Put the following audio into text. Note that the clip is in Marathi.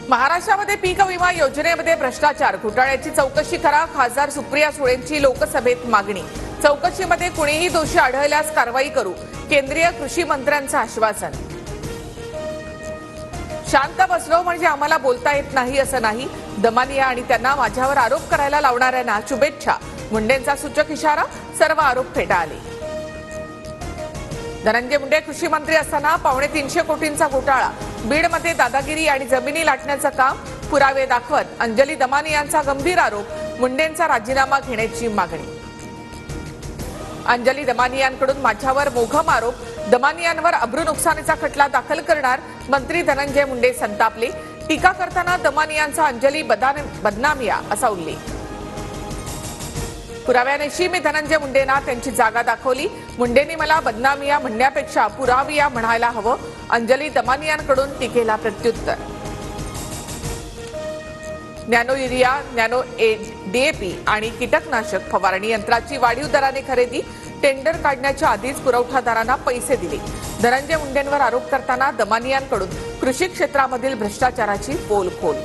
महाराष्ट्रामध्ये पीक विमा योजनेमध्ये भ्रष्टाचार घोटाळ्याची चौकशी करा, खासदार सुप्रिया सुळेंची लोकसभेत मागणी। चौकशीमध्ये कुणीही दोषी आढळल्यास कारवाई करू, केंद्रीय कृषी मंत्र्यांचं आश्वासन। शांत बसलो म्हणजे आम्हाला बोलता येत नाही असं नाही, दमानिया आणि त्यांना माझ्यावर आरोप करायला लावणाऱ्यांना शुभेच्छा, मुंडेंचा सूचक इशारा, सर्व आरोप फेटाळले। धनंजय मुंडे कृषी मंत्री असताना 350 कोटींचा घोटाळा, बीडमध्ये दादागिरी आणि जमिनी लाटण्याचं काम, पुरावे दाखवत अंजली दमानियांचा गंभीर आरोप, मुंडेंचा राजीनामा घेण्याची मागणी। अंजली दमानियांकडून माझ्यावर मोघम आरोप, दमानियांवर अब्रू नुकसानीचा खटला दाखल करणार, मंत्री धनंजय मुंडे संतापले, टीका करताना दमानियांचा अंजली बदनामिया असा उल्लेख। पुराव्यानिशी मी धनंजय मुंडेंना त्यांची जागा दाखवली, मुंडेंनी मला बदनामिया म्हणण्यापेक्षा पुराविया म्हणायला हवं, अंजली दमानियांकडून टीकेला प्रत्युत्तर। नॅनो युरिया, नॅनो डीएपी आणि कीटकनाशक फवारणी यंत्राची वाढीव दराने खरेदी, टेंडर काढण्याच्या आधीच पुरवठादारांना पैसे दिले, धनंजय मुंडेंवर आरोप करताना दमानियांकडून कृषी क्षेत्रामधील भ्रष्टाचाराची पोलखोल।